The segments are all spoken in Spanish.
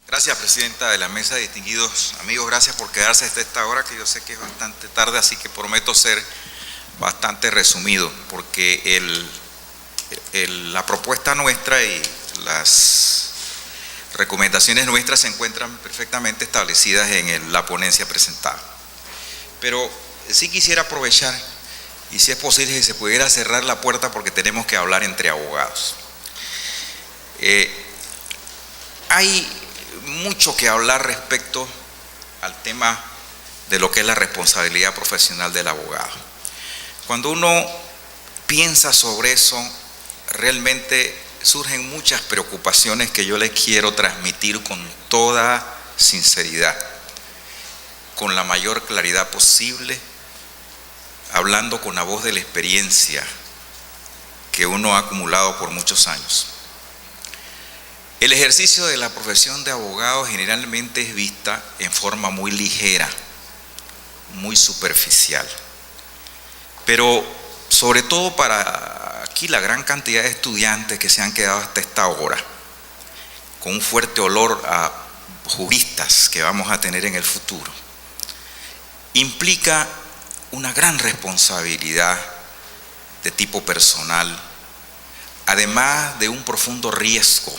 Gracias, presidenta de la mesa, distinguidos amigos, gracias por quedarse hasta esta hora, que yo sé que es bastante tarde, así que prometo ser bastante resumido, porque la propuesta nuestra y las recomendaciones nuestras se encuentran perfectamente establecidas en la ponencia presentada. Pero sí quisiera aprovechar, y si es posible, si se pudiera cerrar la puerta, porque tenemos que hablar entre abogados. Hay mucho que hablar respecto al tema de lo que es la responsabilidad profesional del abogado. Cuando uno piensa sobre eso, realmente surgen muchas preocupaciones que yo les quiero transmitir con toda sinceridad, con la mayor claridad posible, hablando con la voz de la experiencia que uno ha acumulado por muchos años. El ejercicio de la profesión de abogado generalmente es vista en forma muy ligera, muy superficial. Pero sobre todo para aquí la gran cantidad de estudiantes que se han quedado hasta esta hora, con un fuerte olor a juristas que vamos a tener en el futuro, implica una gran responsabilidad de tipo personal, además de un profundo riesgo.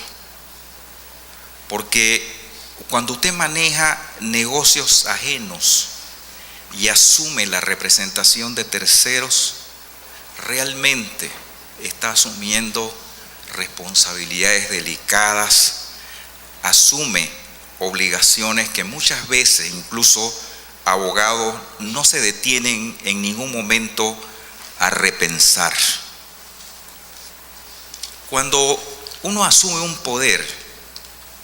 Porque cuando usted maneja negocios ajenos y asume la representación de terceros, realmente está asumiendo responsabilidades delicadas, asume obligaciones que muchas veces incluso abogados no se detienen en ningún momento a repensar. Cuando uno asume un poder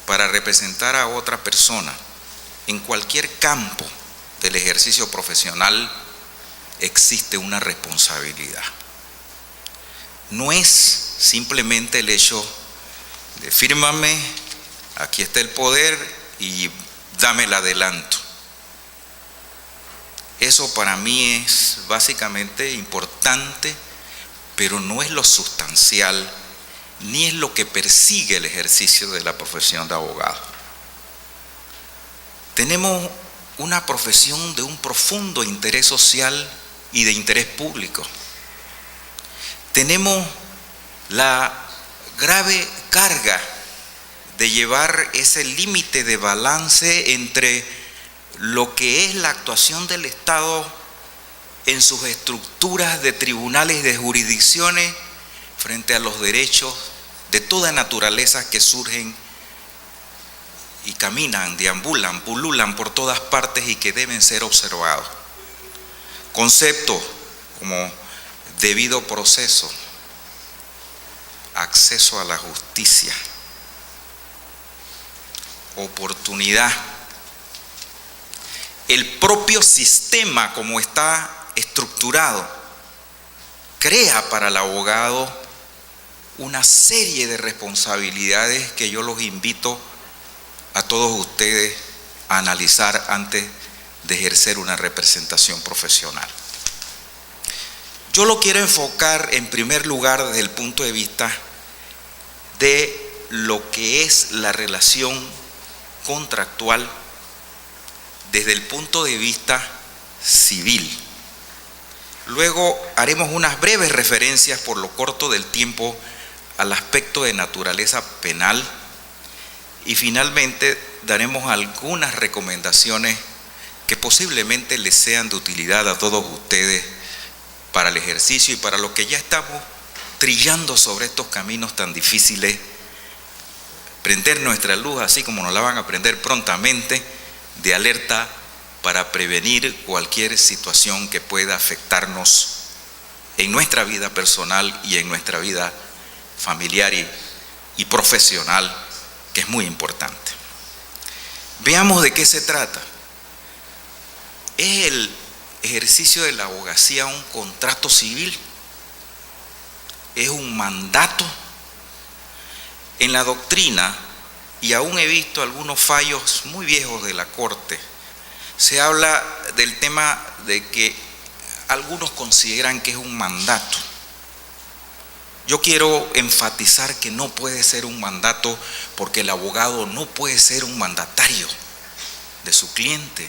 para representar a otra persona en cualquier campo del ejercicio profesional, existe una responsabilidad. No es simplemente el hecho de fírmame, aquí está el poder y dame el adelanto. Eso para mí es básicamente importante, pero no es lo sustancial, ni es lo que persigue el ejercicio de la profesión de abogado. Tenemos una profesión de un profundo interés social y de interés público. Tenemos la grave carga de llevar ese límite de balance entre lo que es la actuación del Estado en sus estructuras de tribunales y de jurisdicciones frente a los derechos de toda naturaleza que surgen y caminan, deambulan, pululan por todas partes y que deben ser observados. Conceptos como debido proceso, acceso a la justicia, oportunidad. El propio sistema como está estructurado crea para el abogado una serie de responsabilidades que yo los invito a todos ustedes a analizar antes de ejercer una representación profesional. Yo lo quiero enfocar en primer lugar desde el punto de vista de lo que es la relación contractual desde el punto de vista civil. Luego haremos unas breves referencias por lo corto del tiempo al aspecto de naturaleza penal y finalmente daremos algunas recomendaciones que posiblemente les sean de utilidad a todos ustedes para el ejercicio y para los que ya estamos trillando sobre estos caminos tan difíciles, prender nuestra luz así como nos la van a prender prontamente de alerta para prevenir cualquier situación que pueda afectarnos en nuestra vida personal y en nuestra vida familiar y profesional, que es muy importante. Veamos de qué se trata. ¿Es el ejercicio de la abogacía un contrato civil? ¿Es un mandato? En la doctrina, y aún he visto algunos fallos muy viejos de la Corte, se habla del tema de que algunos consideran que es un mandato. yo quiero enfatizar que no puede ser un mandato, porque el abogado no puede ser un mandatario de su cliente.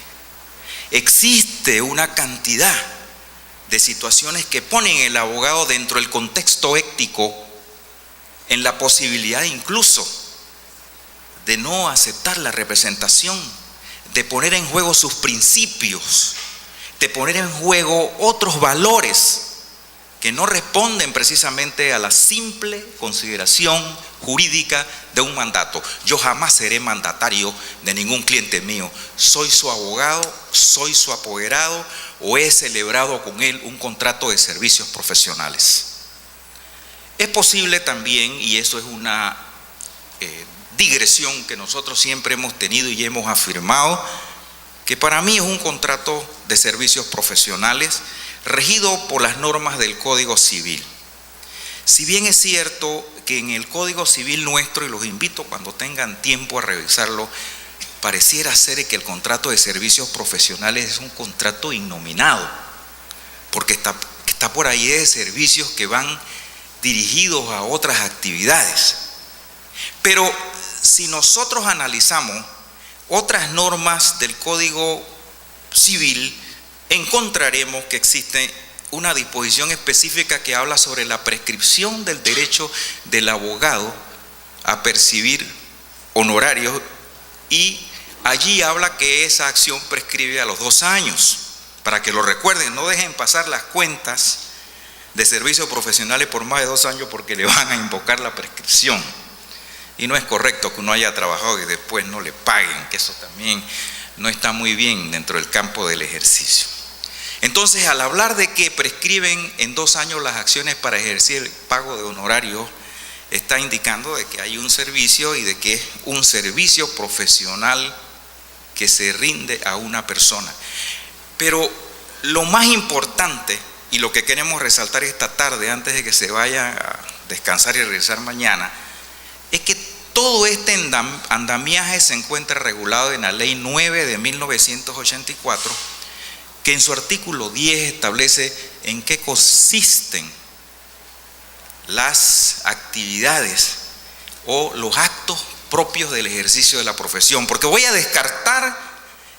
Existe una cantidad de situaciones que ponen al abogado dentro del contexto ético, en la posibilidad incluso de no aceptar la representación, de poner en juego sus principios, de poner en juego otros valores que no responden precisamente a la simple consideración jurídica de un mandato. Yo jamás seré mandatario de ningún cliente mío. Soy su abogado, soy su apoderado, o he celebrado con él un contrato de servicios profesionales. Es posible también, y eso es una digresión que nosotros siempre hemos tenido y hemos afirmado, que para mí es un contrato de servicios profesionales regido por las normas del Código Civil. Si bien es cierto que en el Código Civil nuestro, y los invito cuando tengan tiempo a revisarlo, pareciera ser que el contrato de servicios profesionales es un contrato innominado, porque está por ahí de servicios que van dirigidos a otras actividades. Pero si nosotros analizamos otras normas del Código Civil, encontraremos que existe una disposición específica que habla sobre la prescripción del derecho del abogado a percibir honorarios, y allí habla que esa acción prescribe a los 2 años. Para que lo recuerden, no dejen pasar las cuentas de servicios profesionales por más de 2 años, porque le van a invocar la prescripción. Y no es correcto que uno haya trabajado y después no le paguen, que eso también no está muy bien dentro del campo del ejercicio. Entonces, al hablar de que prescriben en 2 años las acciones para ejercer el pago de honorarios, está indicando de que hay un servicio y de que es un servicio profesional que se rinde a una persona. Pero lo más importante, y lo que queremos resaltar esta tarde antes de que se vaya a descansar y regresar mañana, es que todo este andamiaje se encuentra regulado en la Ley 9 de 1984, que en su artículo 10 establece en qué consisten las actividades o los actos propios del ejercicio de la profesión. Porque voy a descartar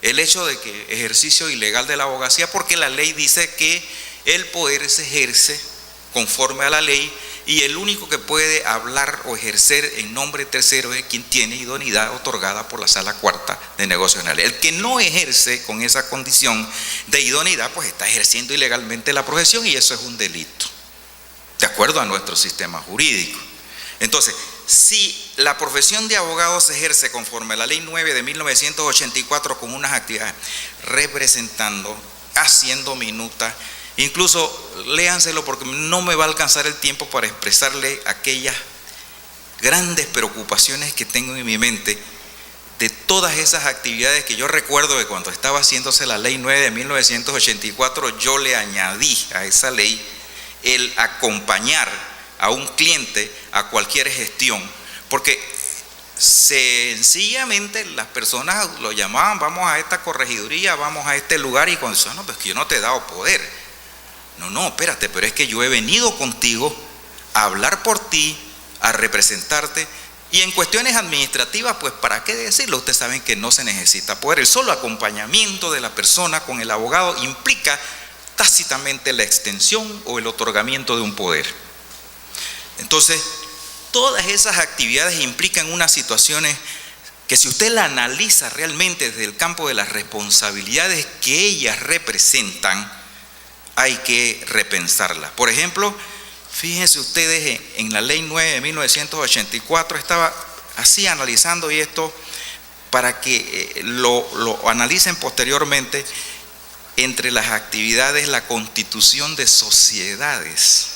el hecho de que ejercicio ilegal de la abogacía, porque la ley dice que el poder se ejerce conforme a la ley, y el único que puede hablar o ejercer en nombre tercero es quien tiene idoneidad otorgada por la Sala Cuarta de Negocios Generales. El que no ejerce con esa condición de idoneidad, pues está ejerciendo ilegalmente la profesión, y eso es un delito, de acuerdo a nuestro sistema jurídico. Entonces, si la profesión de abogado se ejerce conforme a la Ley 9 de 1984 con unas actividades representando, haciendo minutas, incluso léanselo porque no me va a alcanzar el tiempo para expresarle aquellas grandes preocupaciones que tengo en mi mente de todas esas actividades que yo recuerdo que cuando estaba haciéndose la Ley 9 de 1984, yo le añadí a esa ley el acompañar a un cliente a cualquier gestión, porque sencillamente las personas lo llamaban: vamos a esta corregiduría, vamos a este lugar, y cuando dicen: no, pues que yo no te he dado poder. No, espérate, pero es que yo he venido contigo a hablar por ti, a representarte, y en cuestiones administrativas, pues ¿para qué decirlo? Ustedes saben que no se necesita poder. El solo acompañamiento de la persona con el abogado implica tácitamente la extensión o el otorgamiento de un poder. Entonces, todas esas actividades implican unas situaciones que, si usted la analiza realmente desde el campo de las responsabilidades que ellas representan, hay que repensarlas. Por ejemplo, fíjense ustedes en la Ley 9 de 1984, estaba así analizando, y esto para que lo analicen posteriormente, entre las actividades la constitución de sociedades.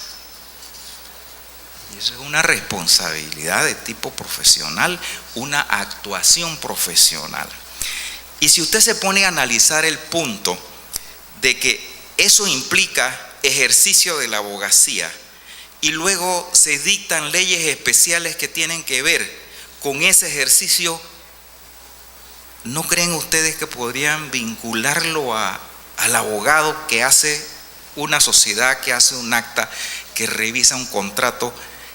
Y eso es una responsabilidad de tipo profesional, una actuación profesional. Y si usted se pone a analizar el punto de que eso implica ejercicio de la abogacía, y luego se dictan leyes especiales que tienen que ver con ese ejercicio, ¿no creen ustedes que podrían vincularlo al abogado que hace una sociedad, que hace un acta, que revisa un contrato,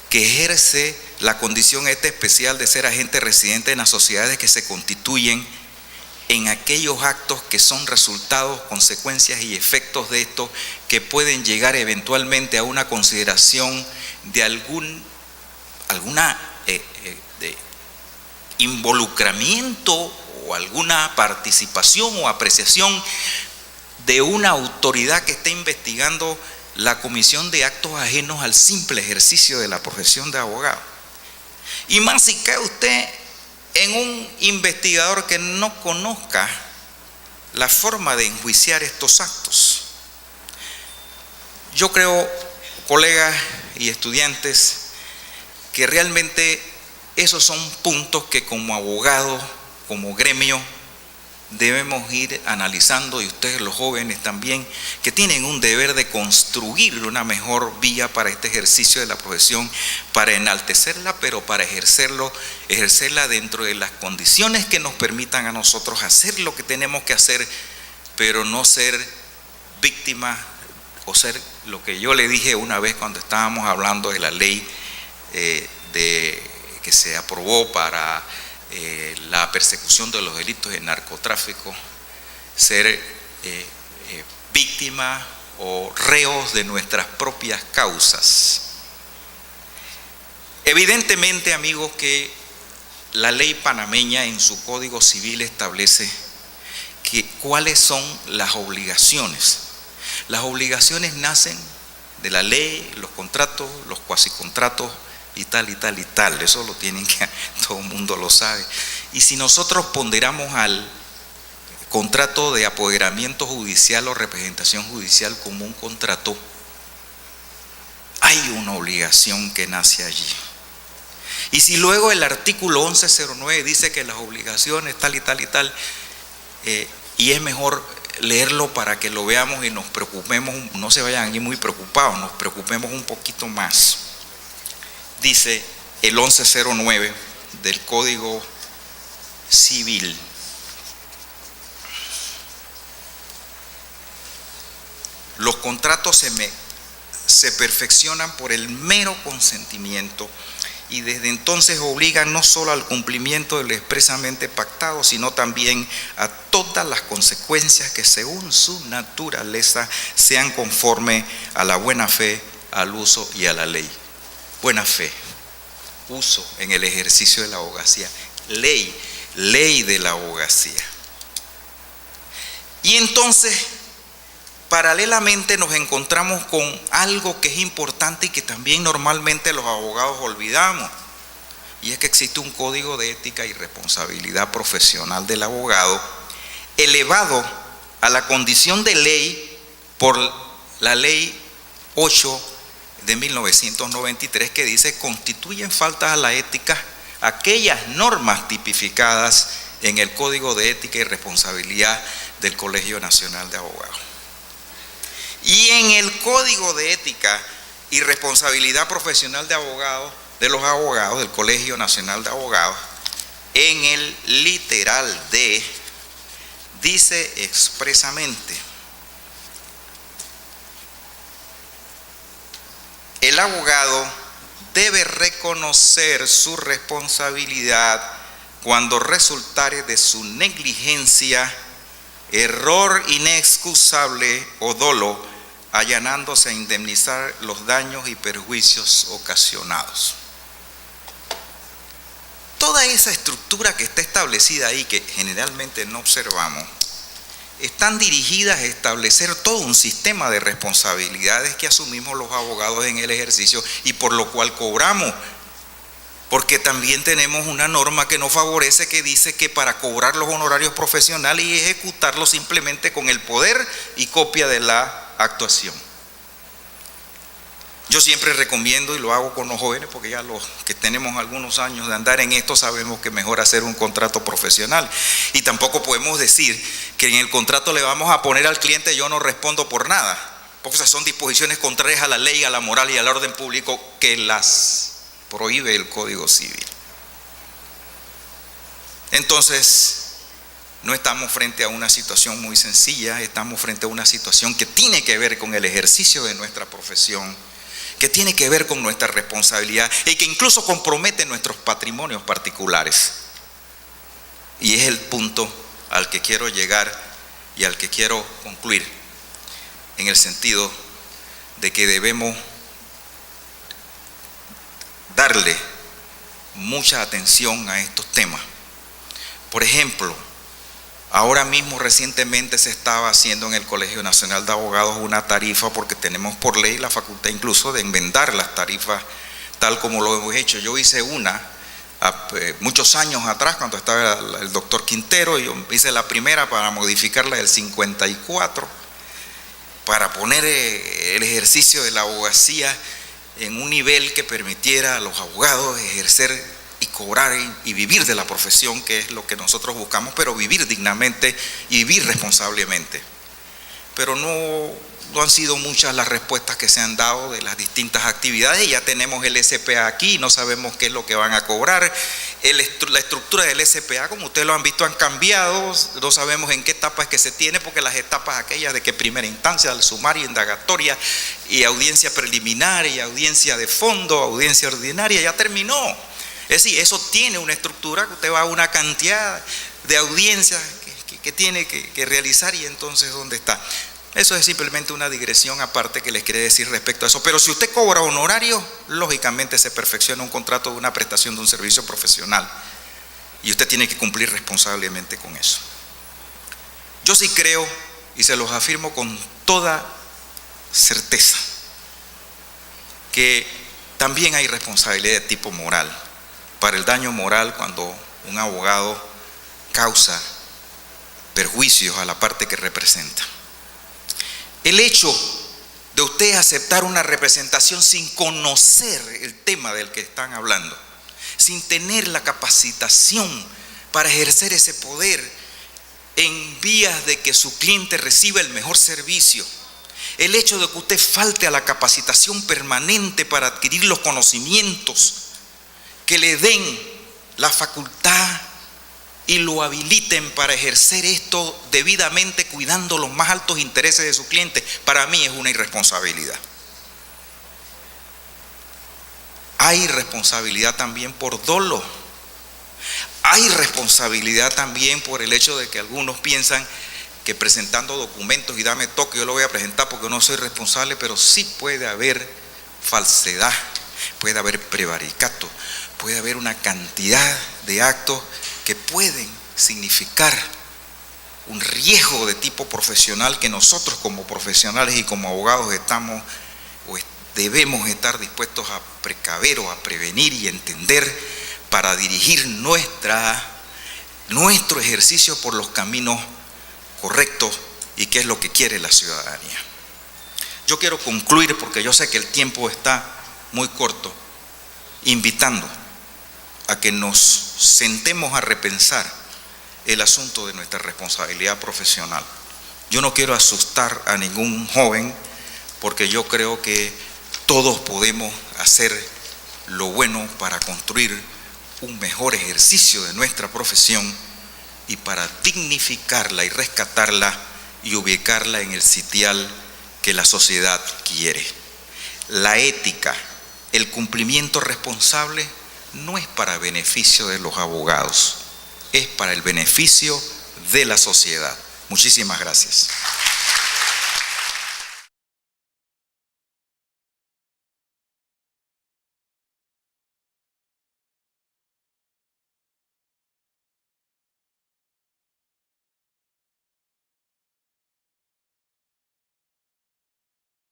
que ejerce la condición especial de ser agente residente en las sociedades que se constituyen en aquellos actos que son resultados, consecuencias y efectos de esto, que pueden llegar eventualmente a una consideración de alguna de involucramiento o alguna participación o apreciación de una autoridad que esté investigando la comisión de actos ajenos al simple ejercicio de la profesión de abogado. Y más si cae usted en un investigador que no conozca la forma de enjuiciar estos actos. Yo creo, colegas y estudiantes, que realmente esos son puntos que como abogados, como gremio, debemos ir analizando, y ustedes los jóvenes también, que tienen un deber de construir una mejor vía para este ejercicio de la profesión, para enaltecerla, pero para ejercerla dentro de las condiciones que nos permitan a nosotros hacer lo que tenemos que hacer, pero no ser víctimas o ser lo que yo le dije una vez cuando estábamos hablando de la ley que se aprobó para la persecución de los delitos de narcotráfico, ser víctimas o reos de nuestras propias causas. Evidentemente, amigos, que la ley panameña en su Código Civil establece cuáles son las obligaciones. Las obligaciones nacen de la ley, los contratos, los cuasicontratos, y tal, y tal, y tal. Eso lo tienen que, todo el mundo lo sabe. Y si nosotros ponderamos al contrato de apoderamiento judicial o representación judicial como un contrato, hay una obligación que nace allí. Y si luego el artículo 1109 dice que las obligaciones tal y tal y tal, y es mejor leerlo para que lo veamos y nos preocupemos, no se vayan allí muy preocupados, nos preocupemos un poquito más. Dice el 1109 del Código Civil: los contratos se perfeccionan por el mero consentimiento y desde entonces obligan no solo al cumplimiento de lo expresamente pactado, sino también a todas las consecuencias que según su naturaleza sean conforme a la buena fe, al uso y a la ley. Buena fe, uso en el ejercicio de la abogacía, ley de la abogacía. Y entonces, paralelamente nos encontramos con algo que es importante y que también normalmente los abogados olvidamos, y es que existe un código de ética y responsabilidad profesional del abogado, elevado a la condición de ley por la ley 8 de 1993, que dice: constituyen faltas a la ética aquellas normas tipificadas en el Código de Ética y Responsabilidad del Colegio Nacional de Abogados. Y en el Código de Ética y Responsabilidad Profesional de Abogados, de los abogados del Colegio Nacional de Abogados, en el literal D, dice expresamente: el abogado debe reconocer su responsabilidad cuando resultare de su negligencia, error inexcusable o dolo, allanándose a indemnizar los daños y perjuicios ocasionados. Toda esa estructura que está establecida ahí, que generalmente no observamos, están dirigidas a establecer todo un sistema de responsabilidades que asumimos los abogados en el ejercicio y por lo cual cobramos, porque también tenemos una norma que nos favorece, que dice que para cobrar los honorarios profesionales y ejecutarlos simplemente con el poder y copia de la actuación. Yo siempre recomiendo, y lo hago con los jóvenes, porque ya los que tenemos algunos años de andar en esto sabemos que es mejor hacer un contrato profesional. Y tampoco podemos decir que en el contrato le vamos a poner al cliente: yo no respondo por nada, porque esas son disposiciones contrarias a la ley, a la moral y al orden público, que las prohíbe el Código Civil. Entonces, no estamos frente a una situación muy sencilla, estamos frente a una situación que tiene que ver con el ejercicio de nuestra profesión, que tiene que ver con nuestra responsabilidad y que incluso compromete nuestros patrimonios particulares. Y es el punto al que quiero llegar y al que quiero concluir, en el sentido de que debemos darle mucha atención a estos temas. Por ejemplo, ahora mismo recientemente se estaba haciendo en el Colegio Nacional de Abogados una tarifa, porque tenemos por ley la facultad incluso de enmendar las tarifas tal como lo hemos hecho. Yo hice una muchos años atrás, cuando estaba el doctor Quintero, yo hice la primera para modificarla del 54, para poner el ejercicio de la abogacía en un nivel que permitiera a los abogados ejercer y cobrar y vivir de la profesión, que es lo que nosotros buscamos, pero vivir dignamente y vivir responsablemente. Pero no han sido muchas las respuestas que se han dado de las distintas actividades. Ya tenemos el SPA aquí, no sabemos qué es lo que van a cobrar. La estructura del SPA, como ustedes lo han visto, han cambiado. No sabemos en qué etapa es que se tiene, porque las etapas aquellas de que primera instancia, el sumario, indagatoria y audiencia preliminar y audiencia de fondo, audiencia ordinaria, ya terminó. Es decir, eso tiene una estructura, que usted va a una cantidad de audiencias que tiene que realizar, y entonces ¿dónde está? Eso es simplemente una digresión aparte que les quería decir respecto a eso. Pero si usted cobra honorario, lógicamente se perfecciona un contrato de una prestación de un servicio profesional, y usted tiene que cumplir responsablemente con eso. Yo sí creo, y se los afirmo con toda certeza, que también hay responsabilidad de tipo moral, para el daño moral cuando un abogado causa perjuicios a la parte que representa. El hecho de usted aceptar una representación sin conocer el tema del que están hablando, sin tener la capacitación para ejercer ese poder en vías de que su cliente reciba el mejor servicio, el hecho de que usted falte a la capacitación permanente para adquirir los conocimientos que le den la facultad y lo habiliten para ejercer esto debidamente, cuidando los más altos intereses de su cliente, para mí es una irresponsabilidad. Hay responsabilidad también por dolo. Hay responsabilidad también por el hecho de que algunos piensan que presentando documentos y dame toque, yo lo voy a presentar porque no soy responsable, pero sí puede haber falsedad, puede haber prevaricato, puede haber una cantidad de actos que pueden significar un riesgo de tipo profesional, que nosotros como profesionales y como abogados estamos o debemos estar dispuestos a precaver o a prevenir y entender, para dirigir nuestro ejercicio por los caminos correctos y qué es lo que quiere la ciudadanía. Yo quiero concluir, porque yo sé que el tiempo está muy corto, invitando a que nos sentemos a repensar el asunto de nuestra responsabilidad profesional. Yo no quiero asustar a ningún joven, porque yo creo que todos podemos hacer lo bueno para construir un mejor ejercicio de nuestra profesión y para dignificarla y rescatarla y ubicarla en el sitial que la sociedad quiere. La ética, el cumplimiento responsable, no es para beneficio de los abogados, es para el beneficio de la sociedad. Muchísimas gracias.